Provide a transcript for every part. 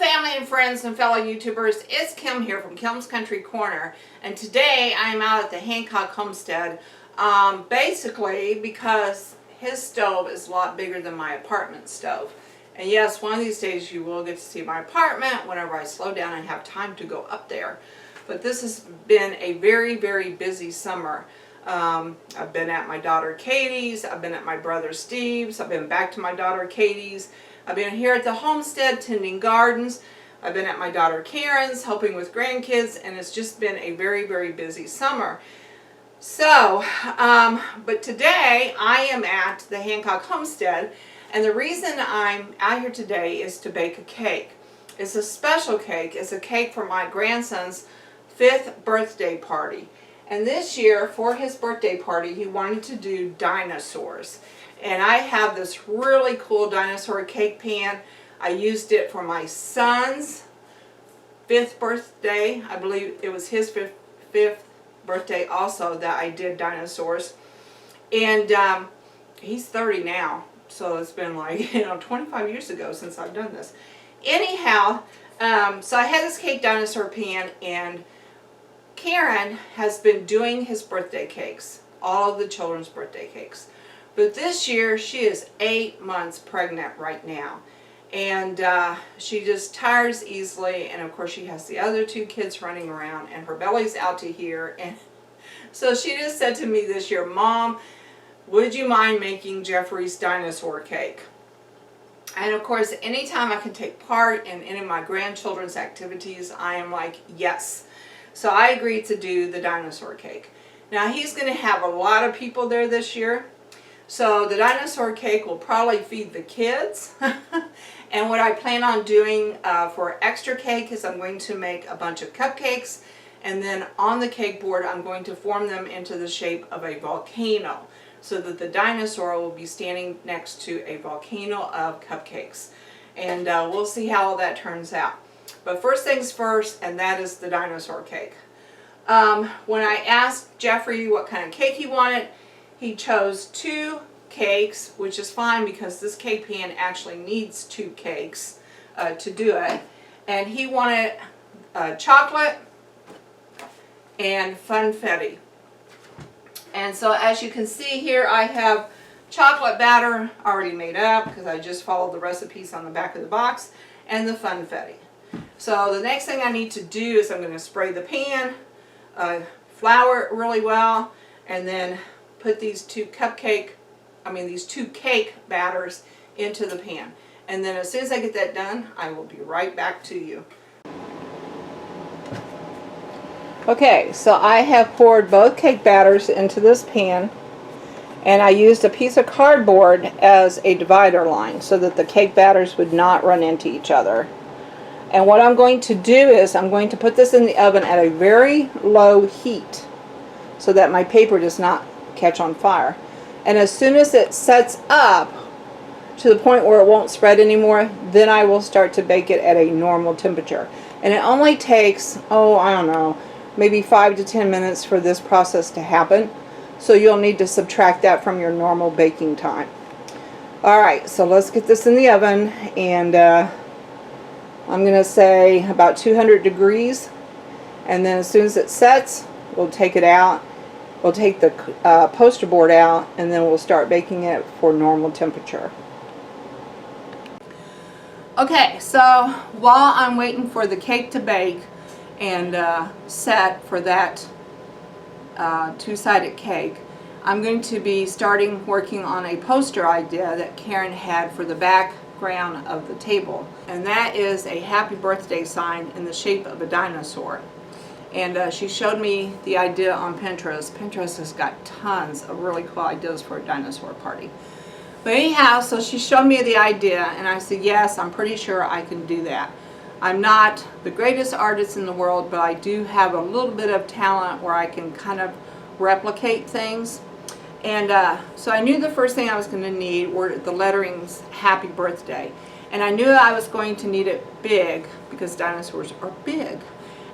family and friends and fellow YouTubers, it's Kim here from Kim's Country Corner, and today I'm out at the Hancock homestead basically because his stove is a lot bigger than my apartment stove. And yes, one of these days you will get to see my apartment whenever I slow down and have time to go up there. But this has been a very, very busy summer. I've been at my daughter Katie's, I've been at my brother Steve's, I've been back to my daughter Katie's, I've been here at the homestead tending gardens, I've been at my daughter Karen's helping with grandkids, and it's just been a very, very busy summer. So, but today I am at the Hancock homestead, and the reason I'm out here today is to bake a cake. It's a special cake. It's a cake for my grandson's 5th birthday party. And this year, for his birthday party, he wanted to do dinosaurs. And I have this really cool dinosaur cake pan. I used it for my son's 5th birthday. I believe it was his 5th birthday also that I did dinosaurs. And he's 30 now. So it's been like, 25 years ago since I've done this. Anyhow, so I had this cake dinosaur pan, and Karen has been doing his birthday cakes, all of the children's birthday cakes. But this year, she is 8 months pregnant right now. And she just tires easily, and of course she has the other 2 kids running around, and her belly's out to here. And so she just said to me this year, "Mom, would you mind making Jeffrey's dinosaur cake?" And of course, anytime I can take part in any of my grandchildren's activities, I am like, yes. So I agreed to do the dinosaur cake. Now he's going to have a lot of people there this year. So the dinosaur cake will probably feed the kids. And what I plan on doing for extra cake is I'm going to make a bunch of cupcakes. And then on the cake board, I'm going to form them into the shape of a volcano, so that the dinosaur will be standing next to a volcano of cupcakes. And we'll see how all that turns out. But first things first, and that is the dinosaur cake. When I asked Jeffrey what kind of cake he wanted, he chose 2 cakes, which is fine because this cake pan actually needs 2 cakes to do it. And he wanted chocolate and funfetti. And so as you can see here, I have chocolate batter already made up because I just followed the recipes on the back of the box, and the funfetti. So the next thing I need to do is I'm going to spray the pan, flour it really well, and then put these 2 cake batters into the pan. And then as soon as I get that done, I will be right back to you. Okay, so I have poured both cake batters into this pan, and I used a piece of cardboard as a divider line so that the cake batters would not run into each other. And what I'm going to do is I'm going to put this in the oven at a very low heat so that my paper does not catch on fire. And as soon as it sets up to the point where it won't spread anymore, then I will start to bake it at a normal temperature. And it only takes, I don't know, maybe 5 to 10 minutes for this process to happen. So you'll need to subtract that from your normal baking time. Alright, so let's get this in the oven, and I'm going to say about 200 degrees. And then as soon as it sets, we'll take it out. We'll take the poster board out, and then we'll start baking it for normal temperature. Okay, so while I'm waiting for the cake to bake and set for that 2-sided cake, I'm going to be starting working on a poster idea that Karen had for the background of the table, and that is a happy birthday sign in the shape of a dinosaur. And she showed me the idea on Pinterest. Pinterest has got tons of really cool ideas for a dinosaur party. But anyhow, so she showed me the idea, and I said, yes, I'm pretty sure I can do that. I'm not the greatest artist in the world, but I do have a little bit of talent where I can kind of replicate things. And so I knew the first thing I was going to need were the letterings, happy birthday. And I knew I was going to need it big because dinosaurs are big.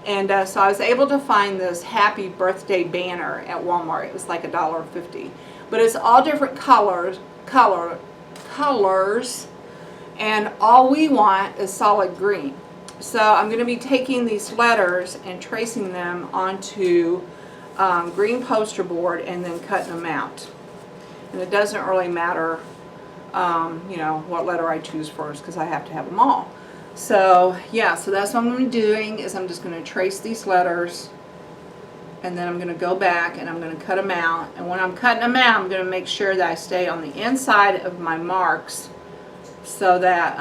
And so I was able to find this happy birthday banner at Walmart. It was like $1.50. But it's all different colors, and all we want is solid green. So I'm going to be taking these letters and tracing them onto green poster board and then cutting them out. And it doesn't really matter, you know, what letter I choose first, because I have to have them all. So yeah, so that's what I'm going to be doing, is I'm just going to trace these letters, and then I'm going to go back and I'm going to cut them out. And when I'm cutting them out, I'm going to make sure that I stay on the inside of my marks so that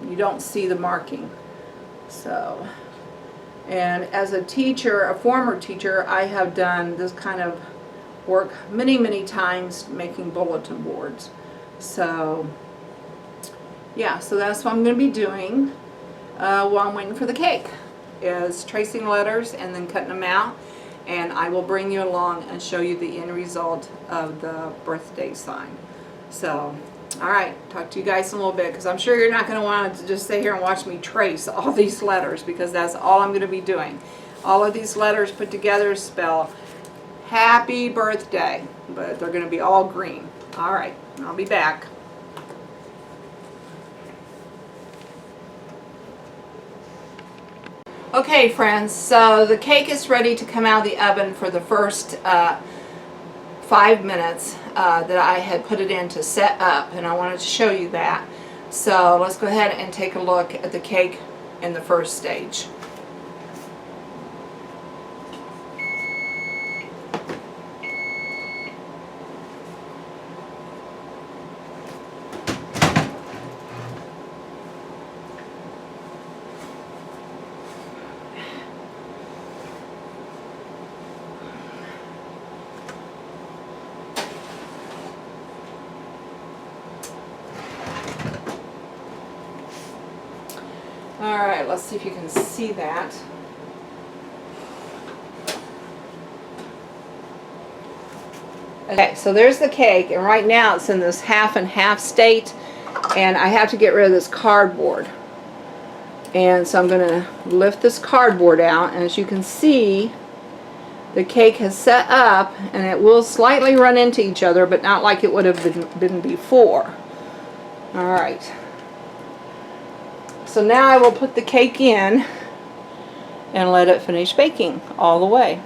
you don't see the marking. So, and as a teacher, a former teacher, I have done this kind of work many times, making bulletin boards. So yeah, so that's what I'm going to be doing while I'm waiting for the cake, is tracing letters and then cutting them out. And I will bring you along and show you the end result of the birthday sign. So, alright, talk to you guys in a little bit, because I'm sure you're not going to want to just sit here and watch me trace all these letters, because that's all I'm going to be doing. All of these letters put together spell happy birthday, but they're going to be all green. Alright, I'll be back. Okay friends, so the cake is ready to come out of the oven for the first 5 minutes that I had put it in to set up, and I wanted to show you that. So let's go ahead and take a look at the cake in the first stage. Alright, let's see if you can see that. Okay, so there's the cake, and right now it's in this half and half state, and I have to get rid of this cardboard. And so I'm going to lift this cardboard out, and as you can see, the cake has set up, and it will slightly run into each other, but not like it would have been before. Alright. So now I will put the cake in and let it finish baking all the way.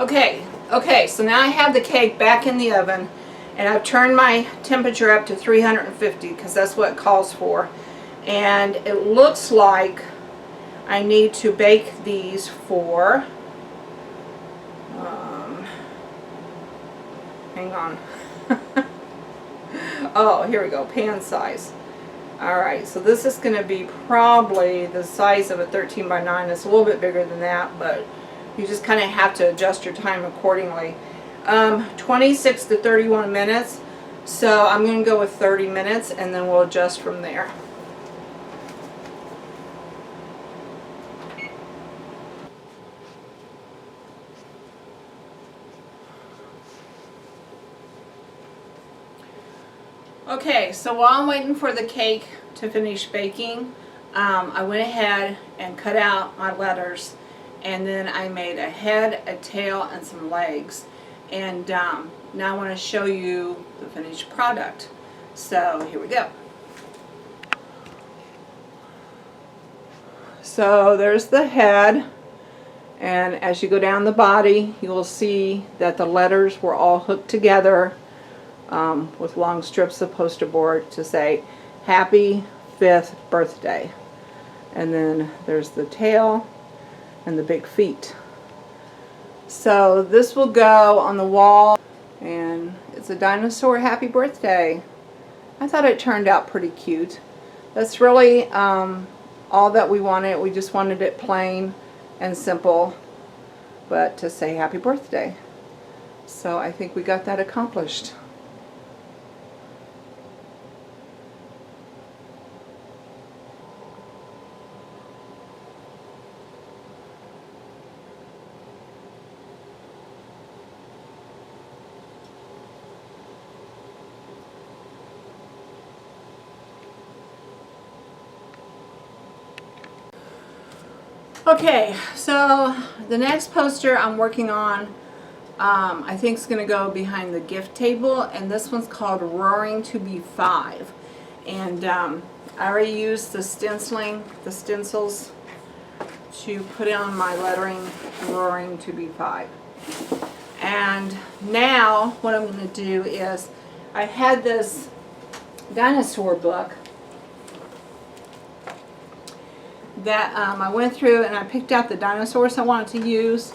Okay, so now I have the cake back in the oven, and I've turned my temperature up to 350 because that's what it calls for. And it looks like I need to bake these for, hang on. Oh, here we go, pan size. Alright, so this is going to be probably the size of a 13 by 9. It's a little bit bigger than that, but you just kind of have to adjust your time accordingly. 26 to 31 minutes. So I'm going to go with 30 minutes, and then we'll adjust from there. Okay, so while I'm waiting for the cake to finish baking, I went ahead and cut out my letters, and then I made a head, a tail, and some legs. And now I want to show you the finished product. So here we go. So there's the head, and as you go down the body, you will see that the letters were all hooked together with long strips of poster board to say happy 5th birthday. And then there's the tail and the big feet. So this will go on the wall, and it's a dinosaur happy birthday. I thought it turned out pretty cute. That's really all that we wanted. We just wanted it plain and simple, but to say happy birthday. So I think we got that accomplished. Okay, so the next poster I'm working on, I think is going to go behind the gift table, and this one's called Roaring to Be 5. And I already used the stencils to put on my lettering, Roaring to be 5. And now what I'm going to do is, I had this Dinosaur book that I went through and I picked out the dinosaurs I wanted to use,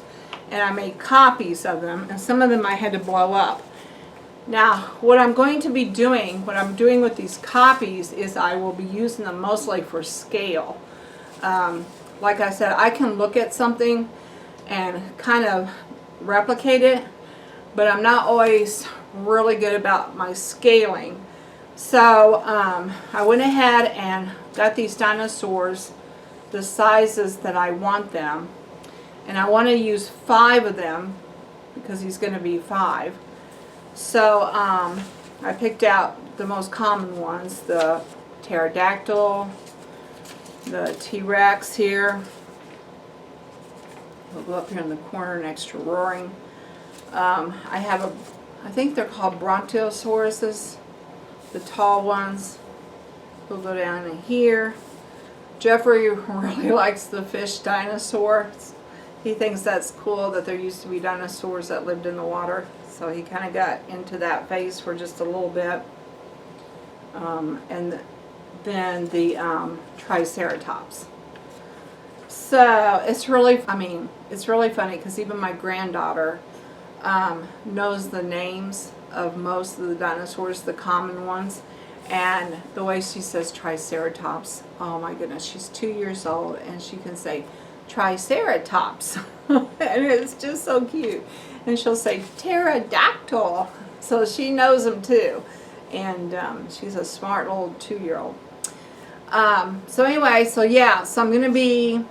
and I made copies of them, and some of them I had to blow up. Now, what I'm going to be doing, what I'm doing with these copies is I will be using them mostly for scale. Like I said, I can look at something and kind of replicate it, but I'm not always really good about my scaling. So I went ahead and got these dinosaurs the sizes that I want them, and I want to use 5 of them because he's going to be 5. So I picked out the most common ones, the pterodactyl, the T-Rex here. We'll go up here in the corner next to Roaring. I think they're called brontosauruses, the tall ones. We'll go down in here. Jeffrey really likes the fish dinosaurs. He thinks that's cool that there used to be dinosaurs that lived in the water. So he kind of got into that phase for just a little bit. And then the Triceratops. So it's really, it's really funny because even my granddaughter knows the names of most of the dinosaurs, the common ones. And the way she says Triceratops, oh my goodness, she's 2 years old and she can say Triceratops. And it's just so cute. And she'll say pterodactyl. So she knows them too. And she's a smart little 2-year-old. So anyway, so I'm going to be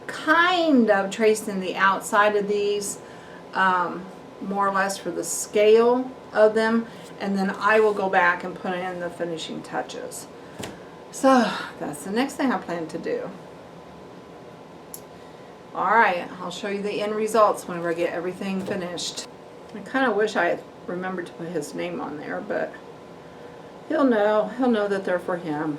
kind of tracing the outside of these, more or less for the scale of them. And then I will go back and put in the finishing touches. So that's the next thing I plan to do. Alright, I'll show you the end results whenever I get everything finished. I kind of wish I had remembered to put his name on there, but he'll know that they're for him.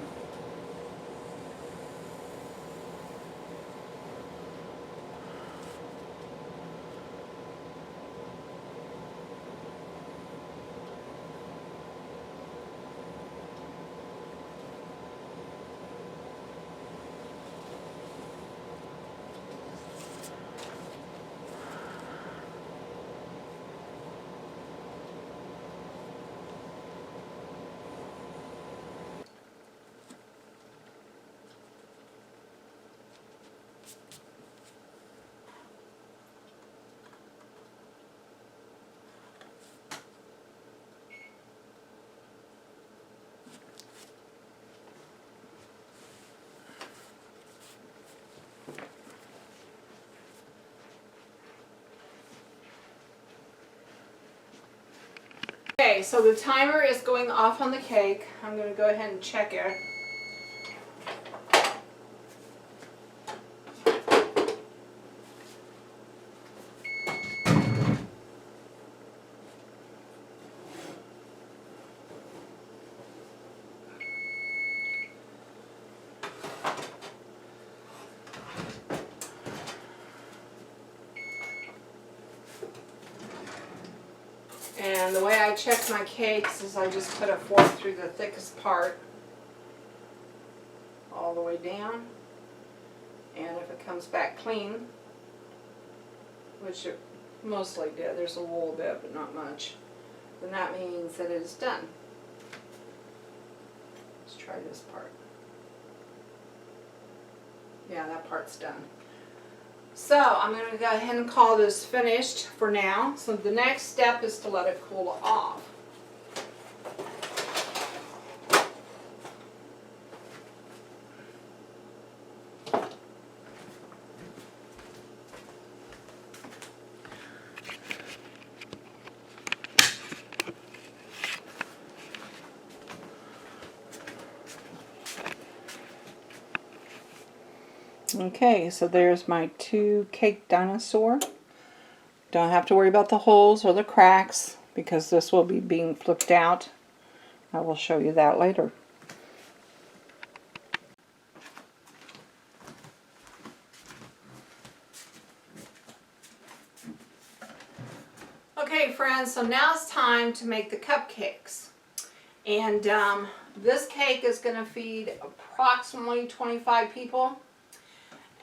Okay, so the timer is going off on the cake. I'm going to go ahead and check it. And the way I check my cakes is I just put a fork through the thickest part all the way down, and if it comes back clean, which it mostly did, there's a little bit but not much, then that means that it is done. Let's try this part. Yeah, that part's done. So I'm going to go ahead and call this finished for now. So the next step is to let it cool off. Okay, so there's my 2 cake dinosaur. Don't have to worry about the holes or the cracks because this will be being flipped out. I will show you that later. Okay friends, so now it's time to make the cupcakes. And this cake is going to feed approximately 25 people.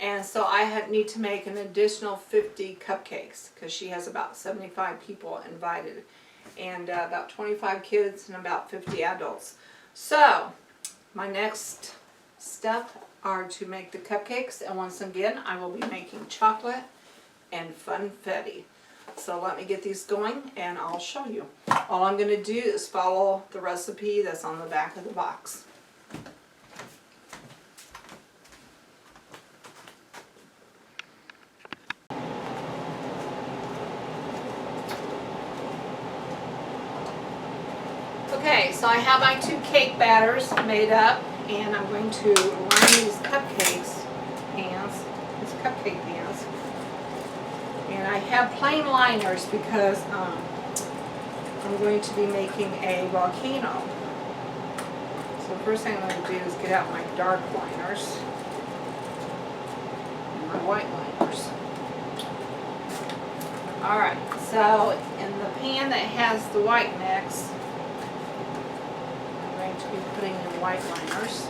And so I need to make an additional 50 cupcakes because she has about 75 people invited. And about 25 kids and about 50 adults. So my next step are to make the cupcakes. And once again, I will be making chocolate and funfetti. So let me get these going and I'll show you. All I'm going to do is follow the recipe that's on the back of the box. Okay, so I have my 2 cake batters made up and I'm going to line these cupcake pans. And I have plain liners because I'm going to be making a volcano. So the first thing I'm going to do is get out my dark liners and my white liners. Alright, so in the pan that has the white mix, I'm going to be putting in white liners.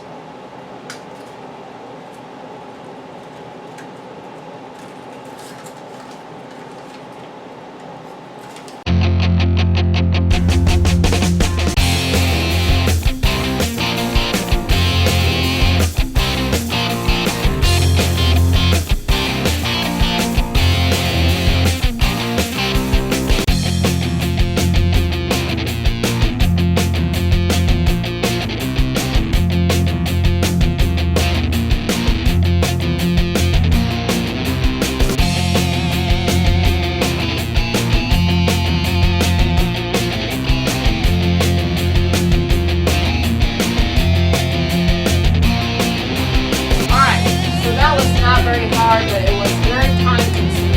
Very hard, but it was very time consuming.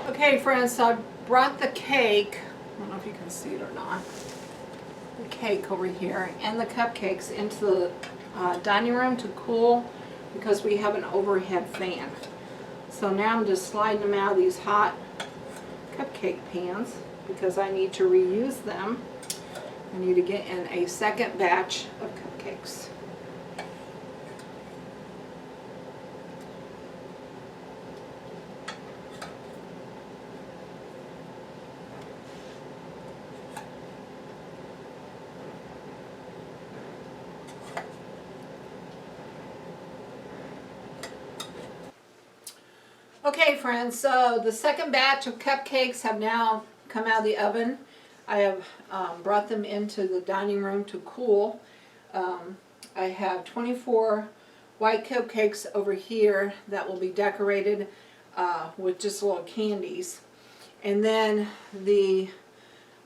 Okay friends, so I brought the cake, I don't know if you can see it or not, the cake over here and the cupcakes into the dining room to cool because we have an overhead fan. So now I'm just sliding them out of these hot cupcake pans because I need to reuse them. I need to get in a second batch of cupcakes. Okay friends, so the second batch of cupcakes have now come out of the oven. I have brought them into the dining room to cool. I have 24 white cupcakes over here that will be decorated with just little candies. And then the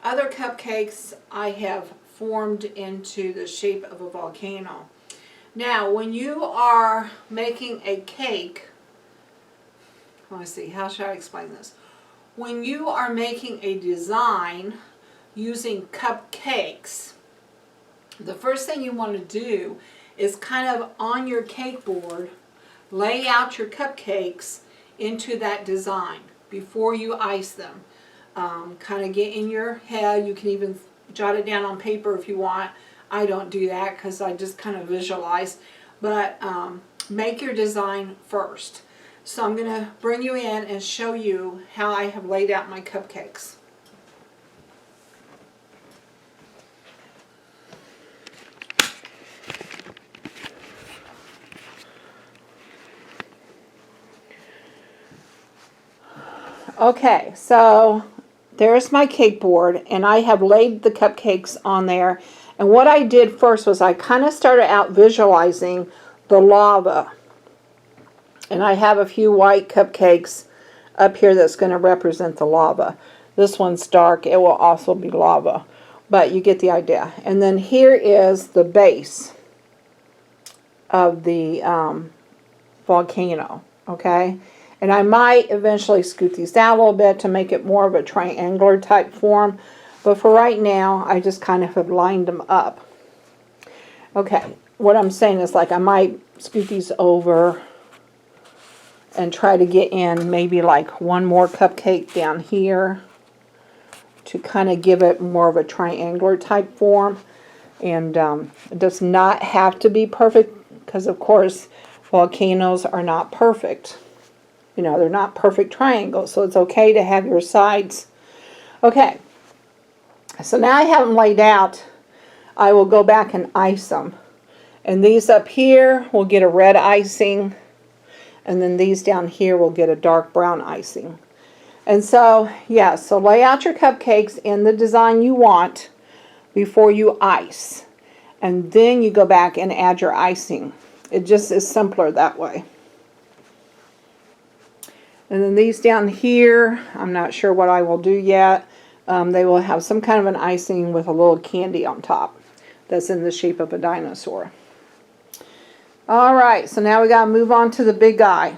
other cupcakes I have formed into the shape of a volcano. Now when you are making a cake, let me see, how should I explain this? When you are making a design using cupcakes, the first thing you want to do is kind of on your cake board, lay out your cupcakes into that design before you ice them. Kind of get in your head, you can even jot it down on paper if you want. I don't do that because I just kind of visualize, but make your design first. So I'm going to bring you in and show you how I have laid out my cupcakes. Okay, so there's my cake board, and I have laid the cupcakes on there. And what I did first was I kind of started out visualizing the lava. And I have a few white cupcakes up here that's going to represent the lava. This one's dark. It will also be lava. But you get the idea. And then here is the base of the volcano. Okay? And I might eventually scoot these out a little bit to make it more of a triangular type form. But for right now, I just kind of have lined them up. Okay, what I'm saying is like I might scoot these over and try to get in maybe like one more cupcake down here to kind of give it more of a triangular type form. And it does not have to be perfect because, of course, volcanoes are not perfect. You know, they're not perfect triangles, so it's okay to have your sides. Okay, so now I have them laid out. I will go back and ice them. And these up here will get a red icing. And then these down here will get a dark brown icing. And so, yeah, so lay out your cupcakes in the design you want before you ice. And then you go back and add your icing. It just is simpler that way. And then these down here, I'm not sure what I will do yet. They will have some kind of an icing with a little candy on top that's in the shape of a dinosaur. Alright, so now we got to move on to the big guy.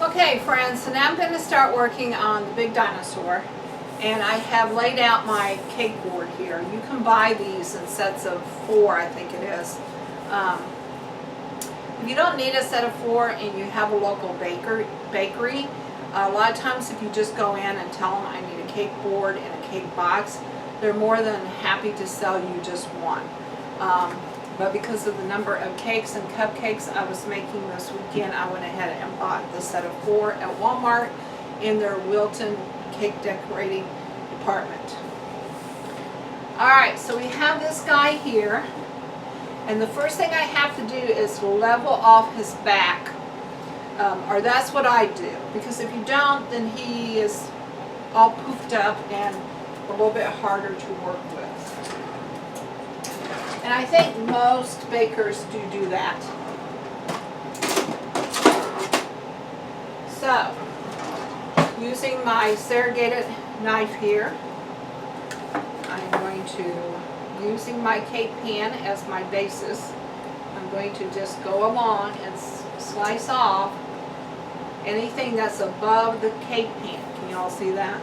Okay friends, so now I'm going to start working on the big dinosaur. And I have laid out my cake board here. You can buy these in sets of 4, I think it is. If you don't need a set of 4 and you have a local bakery, a lot of times if you just go in and tell them I need a cake board and a cake box, they're more than happy to sell you just one. But because of the number of cakes and cupcakes I was making this weekend, I went ahead and bought the set of 4 at Walmart in their Wilton cake decorating department. Alright, so we have this guy here. And the first thing I have to do is level off his back. Or that's what I do. Because if you don't, then he is all poofed up and a little bit harder to work with. And I think most bakers do that. So, using my serrated knife here, I'm going to, using my cake pan as my basis, I'm going to just go along and slice off anything that's above the cake pan. Can you all see that?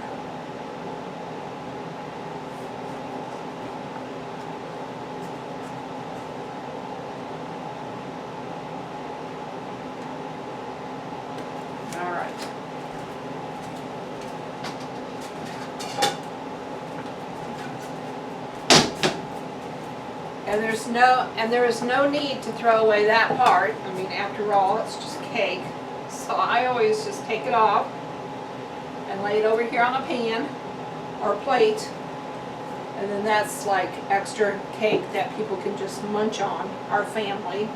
And there is no need to throw away that part. I mean, after all, it's just cake. So I always just take it off and lay it over here on a pan or a plate. And then that's like extra cake that people can just munch on. Our family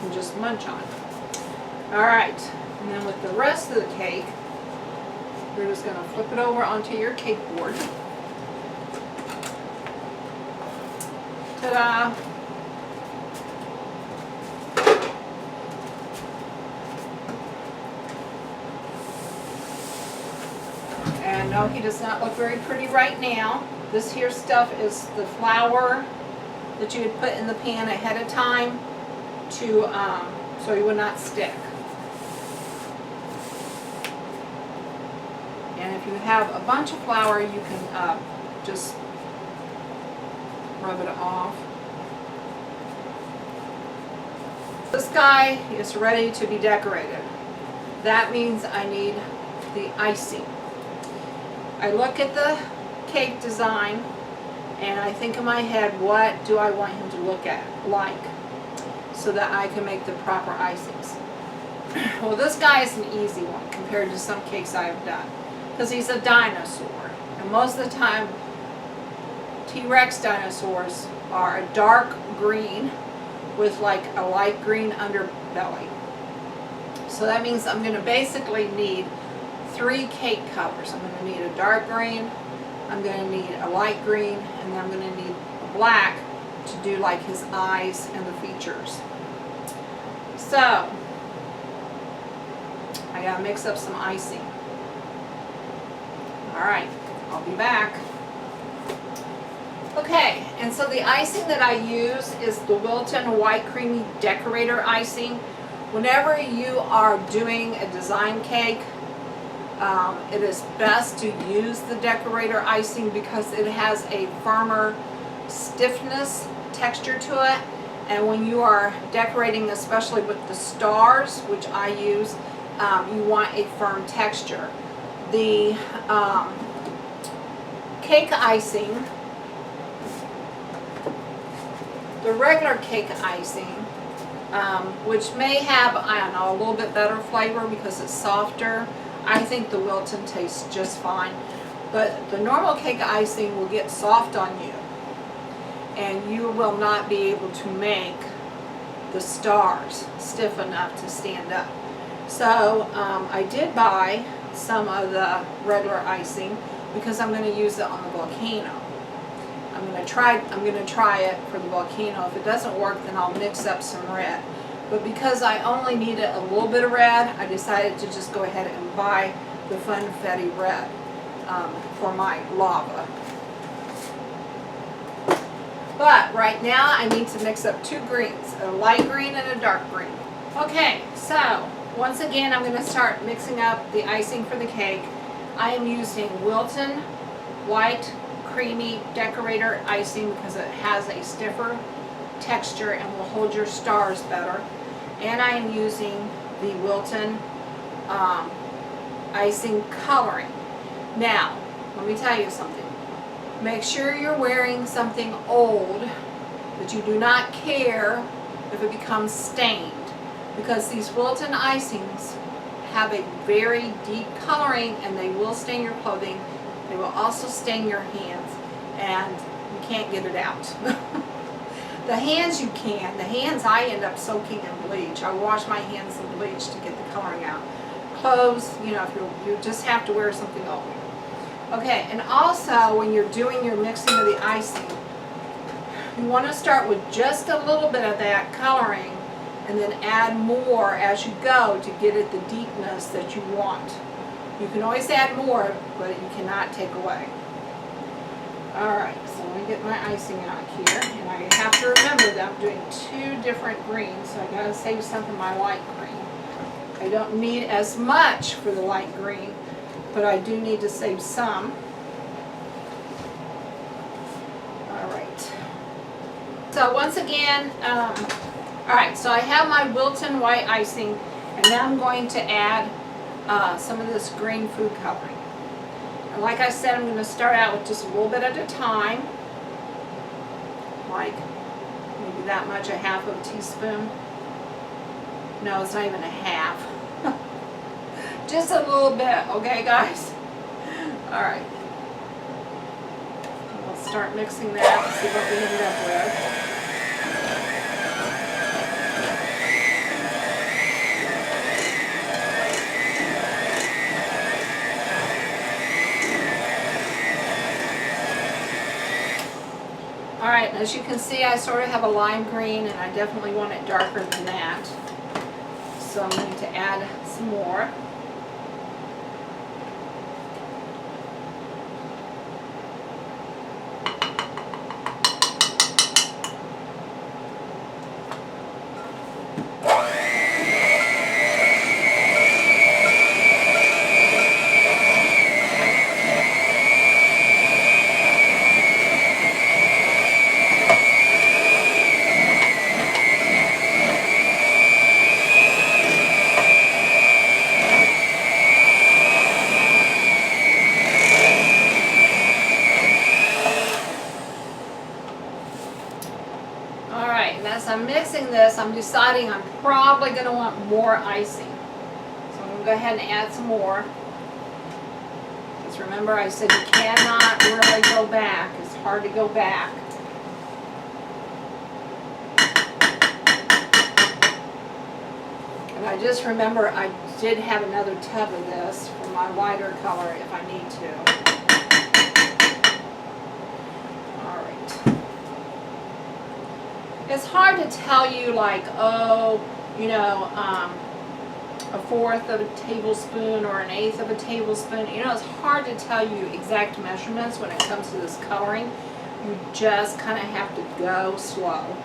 can just munch on. Alright, and then with the rest of the cake, you're just going to flip it over onto your cake board. Ta-da! And no, he does not look very pretty right now. This here stuff is the flour that you would put in the pan ahead of time to so he would not stick. And if you have a bunch of flour, you can just rub it off. This guy is ready to be decorated. That means I need the icing. I look at the cake design and I think in my head, what do I want him to look like so that I can make the proper icings. Well, this guy is an easy one compared to some cakes I have done because he's a dinosaur, and most of the time T-Rex dinosaurs are a dark green with like a light green underbelly. So that means I'm going to basically need 3 cake colors. I'm going to need a dark green, I'm going to need a light green, and then I'm going to need a black to do like his eyes and the features. So I got to mix up some icing. Alright, I'll be back. Okay, and so the icing that I use is the Wilton White Creamy Decorator icing. Whenever you are doing a design cake, it is best to use the decorator icing because it has a firmer stiffness texture to it, and when you are decorating, especially with the stars, which I use, you want a firm texture. The cake icing, the regular cake icing, which may have, I don't know, a little bit better flavor because it's softer. I think the Wilton tastes just fine. But the normal cake icing will get soft on you, and you will not be able to make the stars stiff enough to stand up. So I did buy some of the regular icing because I'm going to use it on the volcano. I'm going to try it for the volcano. If it doesn't work, then I'll mix up some red. But because I only needed a little bit of red, I decided to just go ahead and buy the Funfetti red for my lava. But right now I need to mix up 2 greens, a light green and a dark green. Okay, so once again I'm going to start mixing up the icing for the cake. I am using Wilton White Creamy Decorator icing because it has a stiffer texture and will hold your stars better. And I am using the Wilton icing coloring. Now, let me tell you something. Make sure you're wearing something old, that you do not care if it becomes stained, because these Wilton icings have a very deep coloring and they will stain your clothing. They will also stain your hands, and you can't get it out. The hands you can. The hands I end up soaking in bleach. I wash my hands in bleach to get the coloring out. Clothes, you know, if you just have to wear something old. Okay, and also when you're doing your mixing of the icing, you want to start with just a little bit of that coloring and then add more as you go to get it the deepness that you want. You can always add more, but you cannot take away. Alright, so let me get my icing out here, and I have to remember that I'm doing 2 different greens, so I gotta save some for my light green. I don't need as much for the light green, but I do need to save some. Alright. So once again, alright, so I have my Wilton white icing, and now I'm going to add some of this green food coloring. And like I said, I'm going to start out with just a little bit at a time, like maybe that much, a half of a teaspoon. No, it's not even a half. Just a little bit, okay guys? Alright. We'll start mixing that and see what we end up with. Alright, as you can see, I sort of have a lime green, and I definitely want it darker than that. So I'm going to add some more. As I'm mixing this, I'm deciding I'm probably going to want more icing. So I'm going to go ahead and add some more. Because remember, I said you cannot really go back. It's hard to go back. And And I just remember I did have another tub of this for my lighter color if I need to. Alright. It's hard to tell you like, oh, you know, a fourth of a tablespoon or an eighth of a tablespoon. You know, it's hard to tell you exact measurements when it comes to this coloring. You just kind of have to go slow.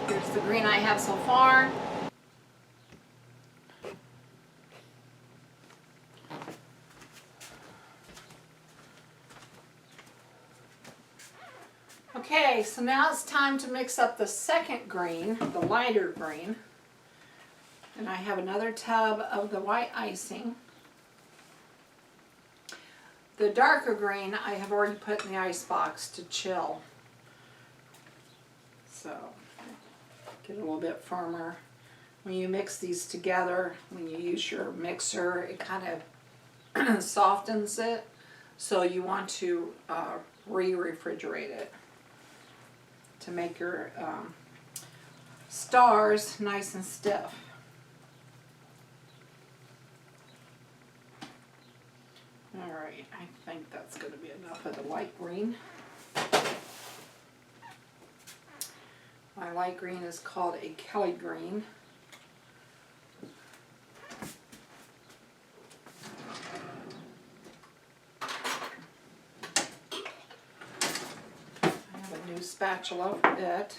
Here's the green I have so far. Okay, so now it's time to mix up the second green, the lighter green. And I have another tub of the white icing. The darker green I have already put in the ice box to chill. So, get a little bit firmer. When you mix these together, when you use your mixer, it kind of softens it. So you want to re-refrigerate it to make your stars nice and stiff. Alright, I think that's going to be enough of the light green. My light green is called a Kelly green. I have a new spatula for it.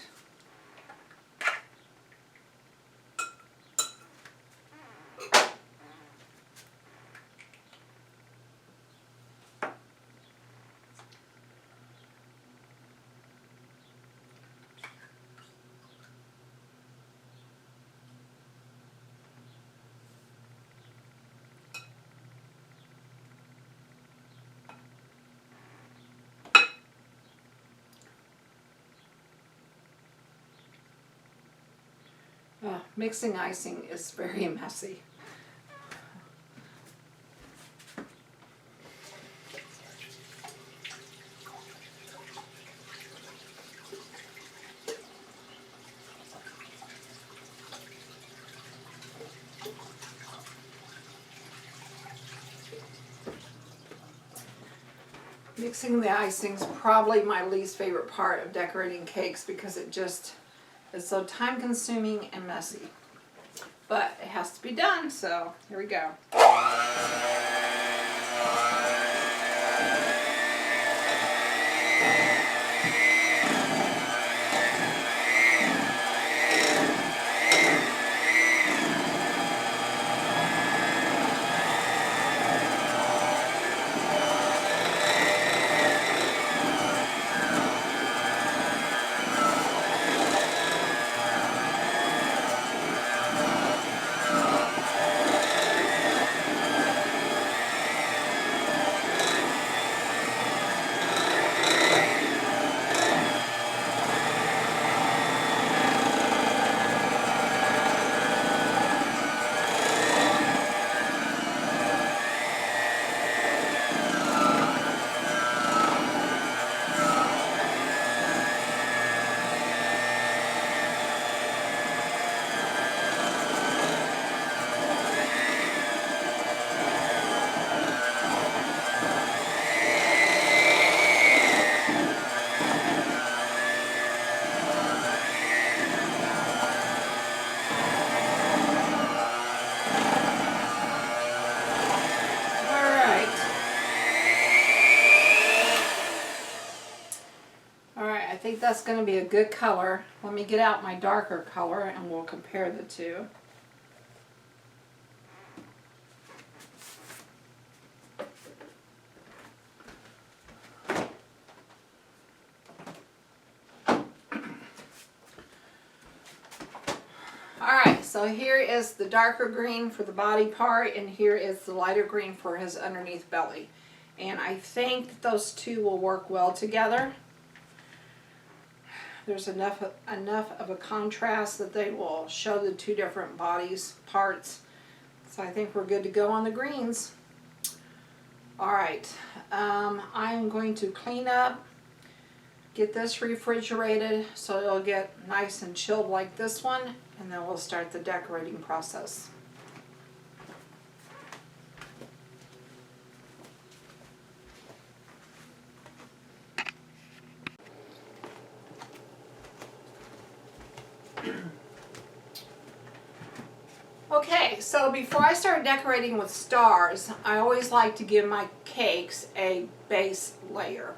Mixing icing is very messy. Mixing the icing is probably my least favorite part of decorating cakes because it just is so time consuming and messy. But it has to be done, so here we go. think that's going to be a good color. Let me get out my darker color and we'll compare the two. Alright, so here is the darker green for the body part, and here is the lighter green for his underneath belly. And I think those two will work well together. There's enough of a contrast that they will show the two different bodies parts. So I think we're good to go on the greens. Alright, I'm going to clean up, get this refrigerated so it'll get nice and chilled like this one, and then we'll start the decorating process. Okay, so before I start decorating with stars, I always like to give my cakes a base layer.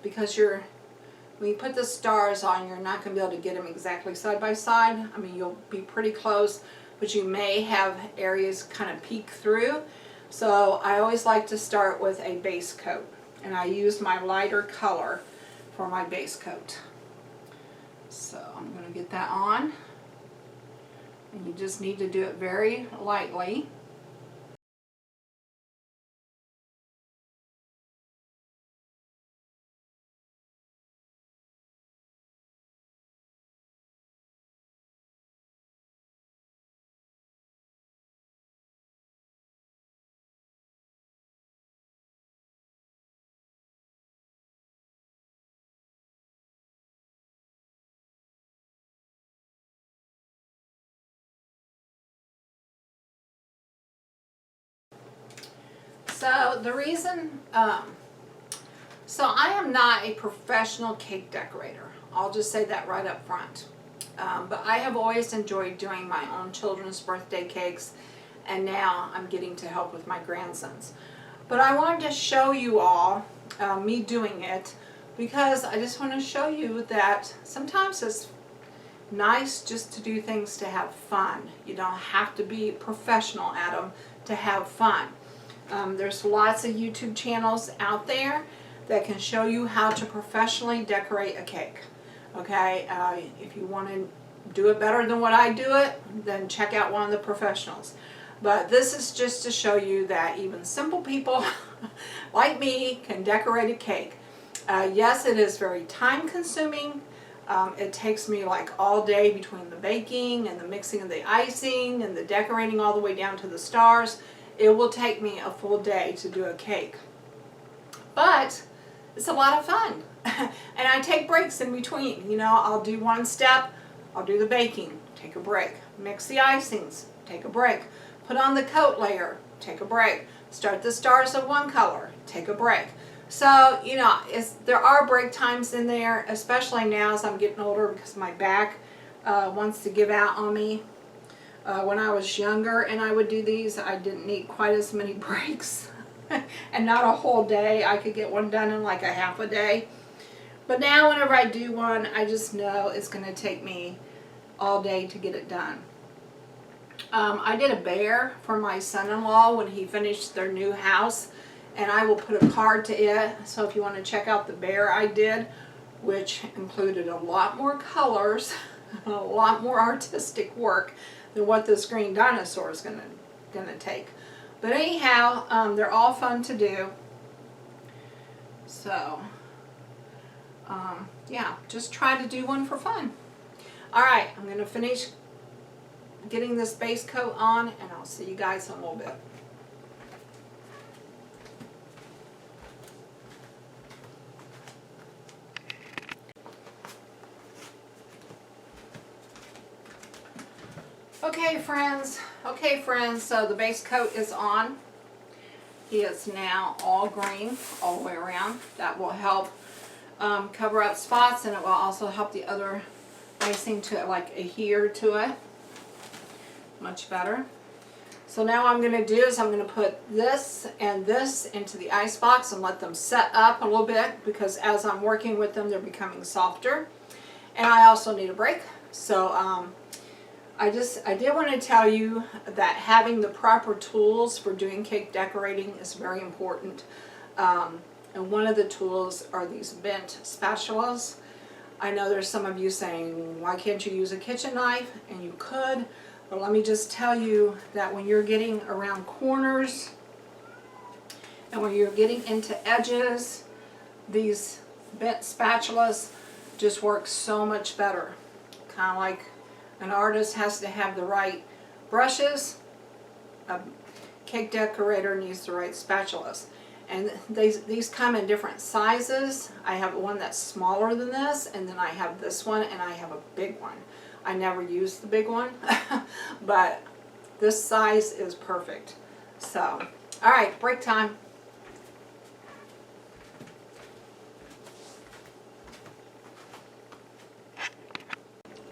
Because when you put the stars on, you're not going to be able to get them exactly side by side. I mean, you'll be pretty close, but you may have areas kind of peek through. So I always like to start with a base coat, and I use my lighter color for my base coat. So I'm going to get that on, and you just need to do it very lightly. So the reason, so I am not a professional cake decorator. I'll just say that right up front. But I have always enjoyed doing my own children's birthday cakes, and now I'm getting to help with my grandsons. But I wanted to show you all me doing it, because I just want to show you that sometimes it's nice just to do things to have fun. You don't have to be professional at them to have fun. There's lots of YouTube channels out there that can show you how to professionally decorate a cake. Okay, if you want to do it better than what I do it, then check out one of the professionals. But this is just to show you that even simple people like me can decorate a cake. Yes, it is very time consuming. It takes me like all day between the baking and the mixing of the icing and the decorating all the way down to the stars. It will take me a full day to do a cake. But it's a lot of fun. And I take breaks in between. You know, I'll do one step, I'll do the baking, take a break. Mix the icings, take a break. Put on the coat layer, take a break. Start the stars of one color, take a break. So, you know, there are break times in there, especially now as I'm getting older, because my back wants to give out on me. When I was younger and I would do these, I didn't need quite as many breaks. And not a whole day. I could get one done in like a half a day. But now whenever I do one, I just know it's going to take me all day to get it done. I did a bear for my son-in-law when he finished their new house, and I will put a card to it. So if you want to check out the bear I did, which included a lot more colors, a lot more artistic work than what this green dinosaur is gonna take. But anyhow, they're all fun to do. So, yeah, just try to do one for fun. Alright, I'm gonna finish getting this base coat on, and I'll see you guys in a little bit. Okay friends, so the base coat is on. He is now all green all the way around. That will help cover up spots, and it will also help the other icing to like adhere to it much better. So now what I'm going to do is I'm going to put this and this into the ice box and let them set up a little bit, because as I'm working with them, they're becoming softer. And I also need a break. So I did want to tell you that having the proper tools for doing cake decorating is very important. And one of the tools are these bent spatulas. I know there's some of you saying, why can't you use a kitchen knife? And you could, but let me just tell you that when you're getting around corners and when you're getting into edges, these bent spatulas just work so much better. Kind of like an artist has to have the right brushes, a cake decorator needs the right spatulas. And these come in different sizes. I have one that's smaller than this, and then I have this one, and I have a big one. I never use the big one, but this size is perfect. So, all right, break time.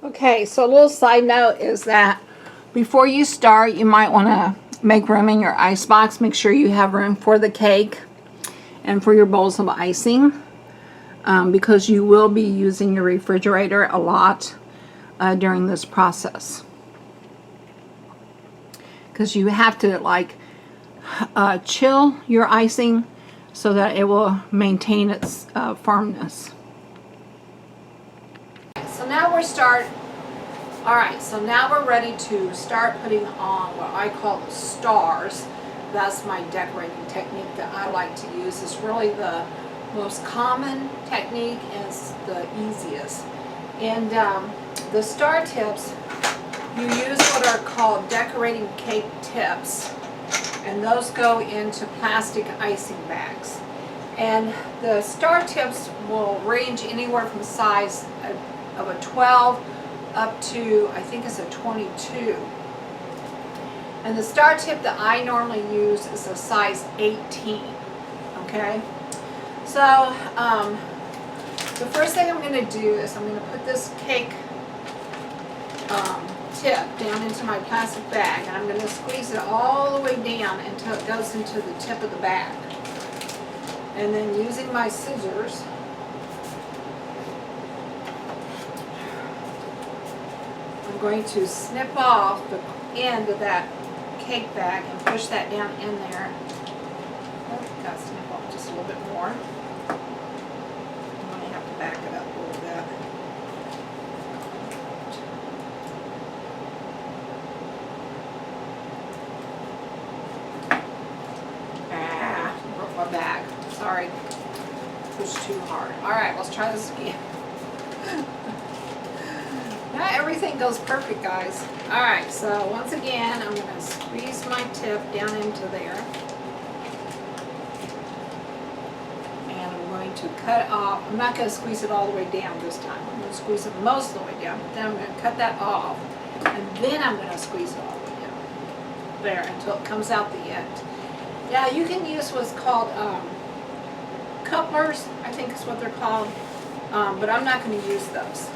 Okay, so a little side note is that before you start, you might want to make room in your ice box. Make sure you have room for the cake and for your bowls of icing, because you will be using your refrigerator a lot during this process. Because you have to like chill your icing so that it will maintain its firmness. So now we're ready to start putting on what I call the stars. That's my decorating technique that I like to use. It's really the most common technique and it's the easiest. And the star tips, you use what are called decorating cake tips, and those go into plastic icing bags. And the star tips will range anywhere from size of a 12 up to, I think it's a 22. And the star tip that I normally use is a size 18, okay? So, the first thing I'm going to do is I'm going to put this cake tip down into my plastic bag, and I'm going to squeeze it all the way down until it goes into the tip of the bag. And then using my scissors, I'm going to snip off the end of that cake bag and push that down in there. Oh, got to snip off just a little bit more. I'm going to have to back it up a little bit. Broke my bag. Sorry. Pushed too hard. Alright, let's try this again. Not everything goes perfect, guys. Alright, so once again, I'm going to squeeze my tip down into there. And I'm going to cut off. I'm not going to squeeze it all the way down this time. I'm going to squeeze it most of the way down, but then I'm going to cut that off. And then I'm going to squeeze it all the way down. There, until it comes out the end. Now, you can use what's called couplers, I think is what they're called. But I'm not going to use those.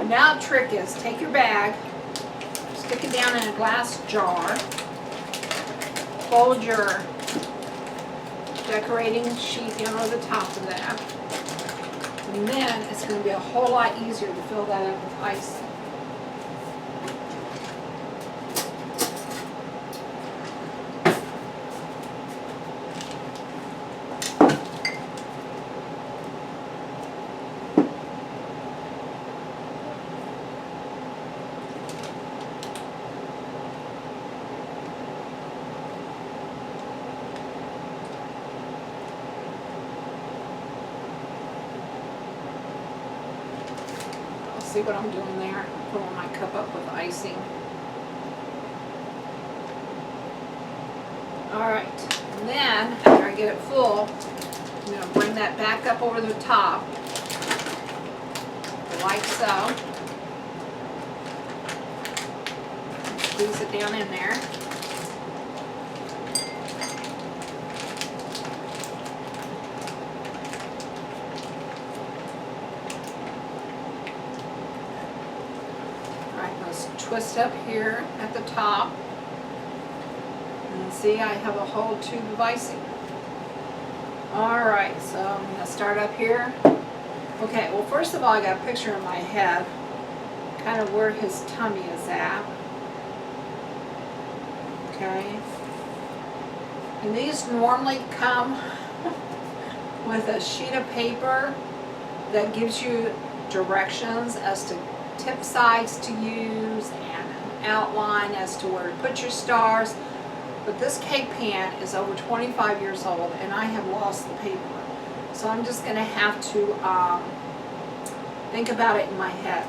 Now the trick is take your bag, stick it down in a glass jar, fold your decorating sheet down over the top of that, and then it's going to be a whole lot easier to fill that up with ice. See what I'm doing there? I'm filling my cup up with icing. Alright, and then after I get it full, I'm going to bring that back up over the top, like so. Squeeze it down in there. Twist up here at the top, see I have a whole tube of icing. Alright, so I'm going to start up here. Okay, well first of all I got a picture in my head, kind of where his tummy is at. Okay. And these normally come with a sheet of paper that gives you directions as to tip sides to use and an outline as to where to put your stars. But this cake pan is over 25 years old and I have lost the paper. So I'm just going to have to think about it in my head.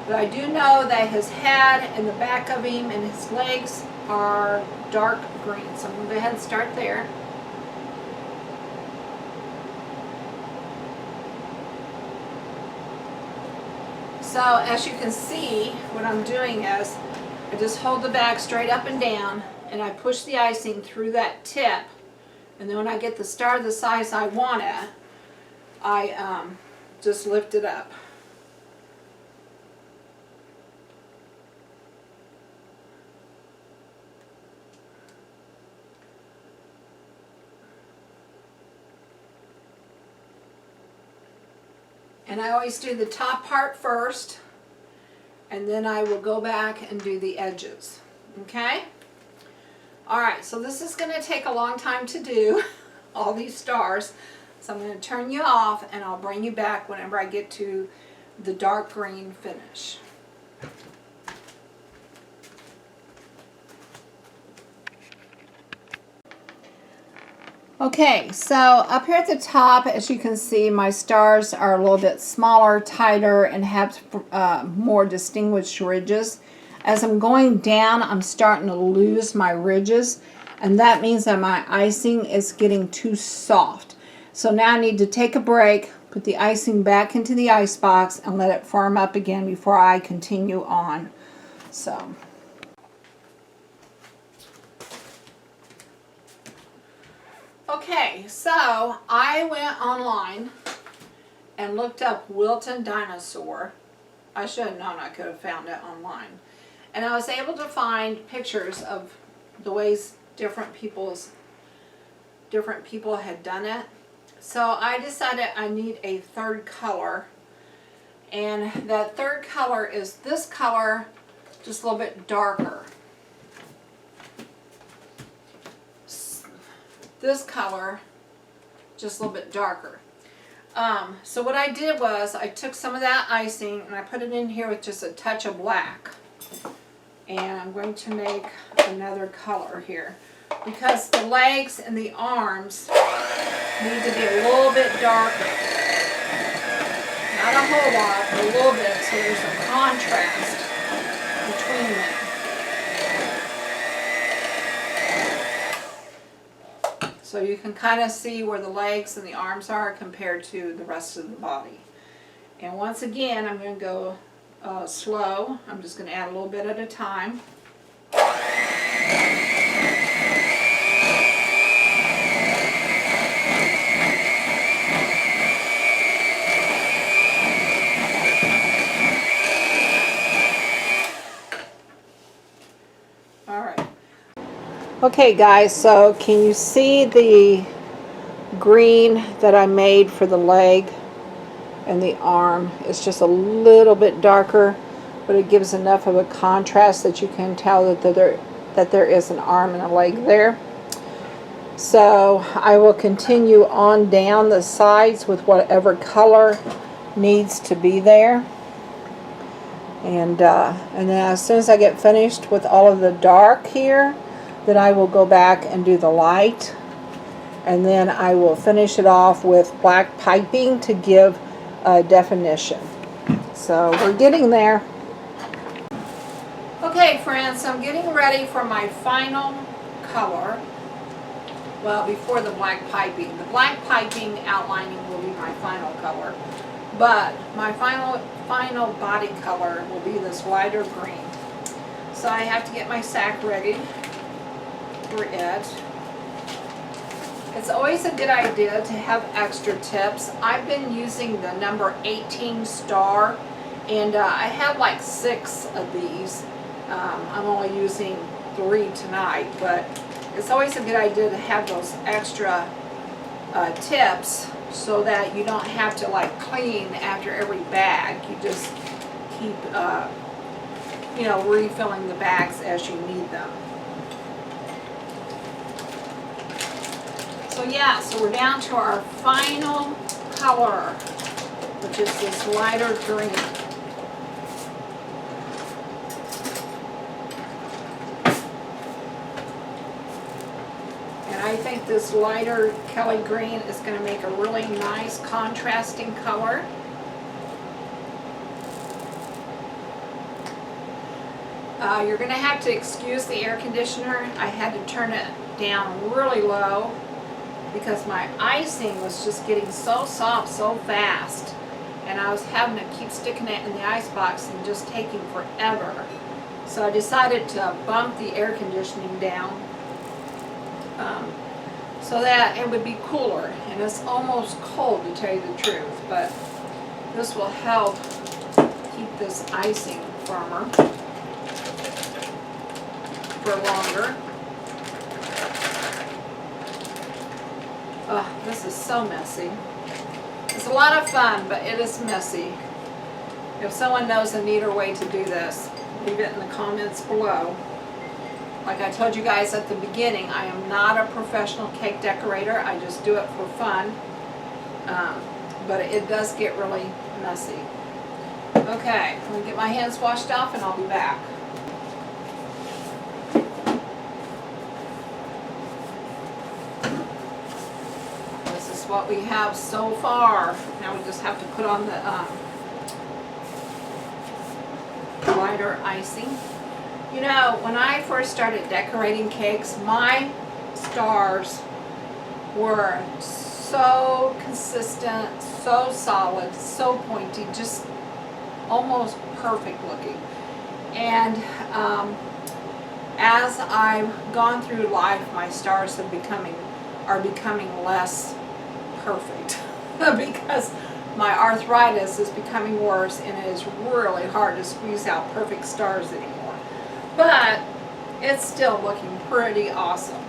But I do know that his head and the back of him and his legs are dark green. So I'm going to go ahead and start there. So as you can see, what I'm doing is I just hold the bag straight up and down and I push the icing through that tip, and then when I get the star the size I want it, I just lift it up. And I always do the top part first, and then I will go back and do the edges. Okay? Alright, so this is going to take a long time to do, all these stars. So I'm going to turn you off and I'll bring you back whenever I get to the dark green finish. Okay, so up here at the top, as you can see, my stars are a little bit smaller, tighter, and have more distinguished ridges. As I'm going down, I'm starting to lose my ridges, and that means that my icing is getting too soft. So now I need to take a break, put the icing back into the ice box, and let it firm up again before I continue on. So. Okay, so I went online and looked up Wilton Dinosaur. I should have known I could have found it online. And I was able to find pictures of the ways different people had done it. So I decided I need a third color. And that third color is this color, just a little bit darker. This color, just a little bit darker. So what I did was I took some of that icing and I put it in here with just a touch of black. And I'm going to make another color here because the legs and the arms need to be a little bit darker. Not a whole lot, but a little bit, so there's a contrast between them. So you can kind of see where the legs and the arms are compared to the rest of the body. And once again, I'm going to go slow. I'm just going to add a little bit at a time. Alright. Okay guys, so can you see the green that I made for the leg and the arm? It's just a little bit darker, but it gives enough of a contrast that you can tell that there is an arm and a leg there. So I will continue on down the sides with whatever color needs to be there. And then as soon as I get finished with all of the dark here, then I will go back and do the light. And then I will finish it off with black piping to give definition. So we're getting there. Okay friends, so I'm getting ready for my final color. Well, before the black piping. The black piping outlining will be my final color. But my final body color will be this lighter green. So I have to get my sack ready for it. It's always a good idea to have extra tips. I've been using the number 18 star, and I have like 6 of these. I'm only using 3 tonight, but it's always a good idea to have those extra tips so that you don't have to like clean after every bag. You just keep you know, refilling the bags as you need them. So yeah, so we're down to our final color, which is this lighter green. And I think this lighter Kelly green is going to make a really nice contrasting color. You're going to have to excuse the air conditioner. I had to turn it down really low because my icing was just getting so soft so fast, and I was having to keep sticking it in the ice box and just taking forever. So I decided to bump the air conditioning down so that it would be cooler, and it's almost cold to tell you the truth, but this will help keep this icing firmer for longer. Oh, this is so messy. It's a lot of fun, but it is messy. If someone knows a neater way to do this, leave it in the comments below. Like I told you guys at the beginning, I am not a professional cake decorator. I just do it for fun. But it does get really messy. Okay, I'm going to get my hands washed off and I'll be back. This is what we have so far. Now we just have to put on the lighter icing. You know, when I first started decorating cakes, my stars were so consistent, so solid, so pointy, just almost perfect looking. And as I've gone through life, my stars are becoming less perfect because my arthritis is becoming worse, and it is really hard to squeeze out perfect stars anymore. But it's still looking pretty awesome.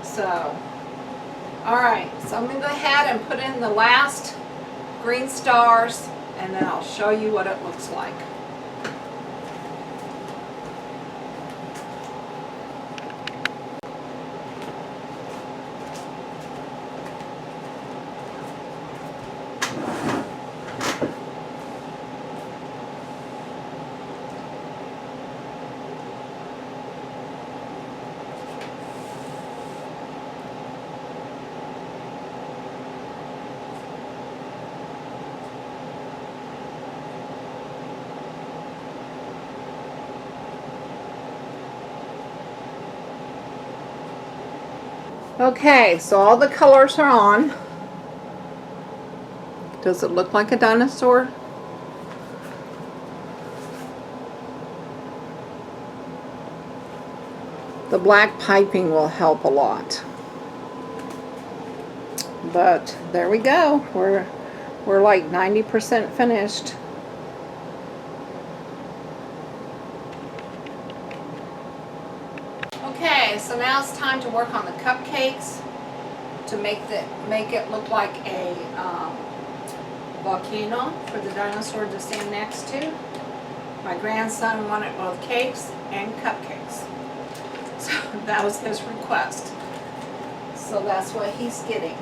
So, alright, so I'm going to go ahead and put in the last green stars, and then I'll show you what it looks like. Okay, so all the colors are on. Does it look like a dinosaur? The black piping will help a lot. But there we go. We're like 90% finished. Okay, so now it's time to work on the cupcakes to make it look like a volcano for the dinosaur to stand next to. My grandson wanted both cakes and cupcakes, so that was his request. So that's what he's getting.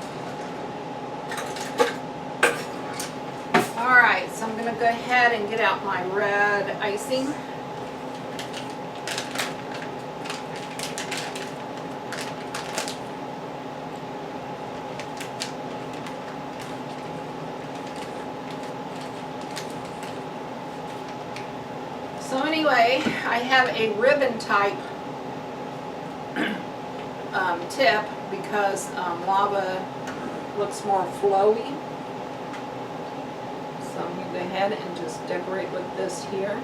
All right, so I'm going to go ahead and get out my red icing. So anyway, I have a ribbon type tip because lava looks more flowy. So I'm going to go ahead and just decorate with this here.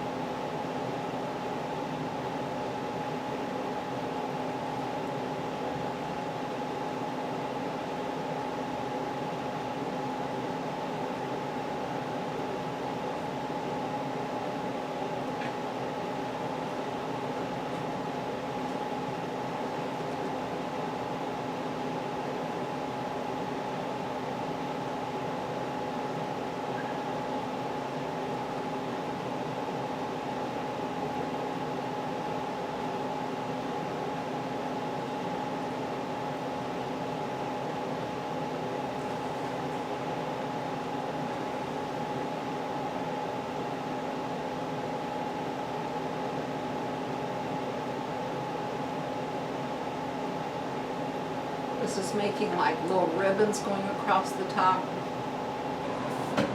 This is making like little ribbons going across the top.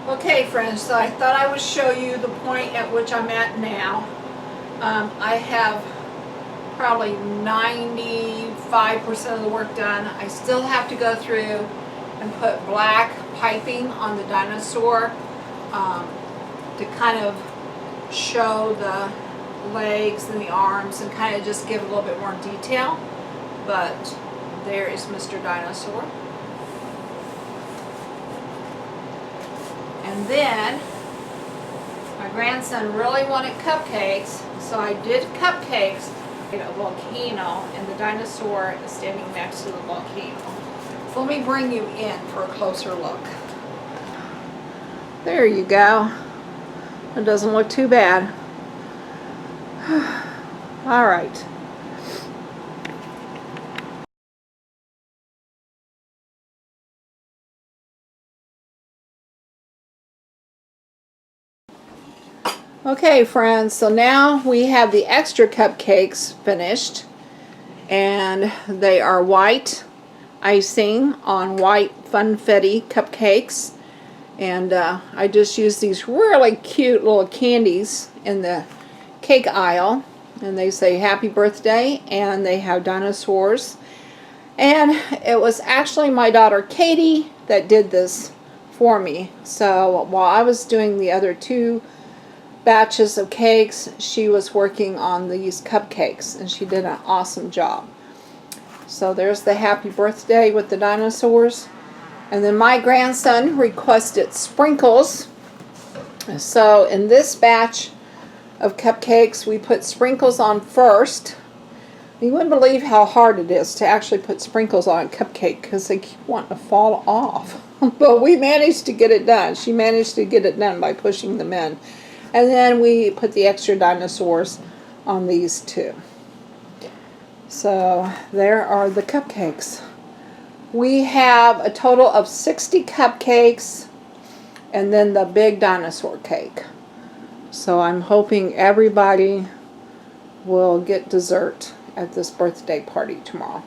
Okay friends, so I thought I would show you the point at which I'm at now. I have probably 95% of the work done. I still have to go through and put black piping on the Dinosaur to kind of show the legs and the arms and kind of just give a little bit more detail. But there is Mr. Dinosaur. And then my grandson really wanted cupcakes, so I did cupcakes. A volcano, and the Dinosaur is standing next to the volcano. So let me bring you in for a closer look. There you go. It doesn't look too bad. All right. Okay friends, so now we have the extra cupcakes finished, and they are white icing on white funfetti cupcakes, and I just used these really cute little candies in the cake aisle, and they say happy birthday, and they have dinosaurs. And it was actually my daughter Katie that did this for me. So while I was doing the other two batches of cakes, she was working on these cupcakes, and she did an awesome job. So there's the happy birthday with the dinosaurs. And then my grandson requested sprinkles. So in this batch of cupcakes, we put sprinkles on first. You wouldn't believe how hard it is to actually put sprinkles on a cupcake because they keep wanting to fall off. But we managed to get it done. She managed to get it done by pushing them in. And then we put the extra dinosaurs on these two. So there are the cupcakes. We have a total of 60 cupcakes and then the big dinosaur cake. So I'm hoping everybody will get dessert at this birthday party tomorrow.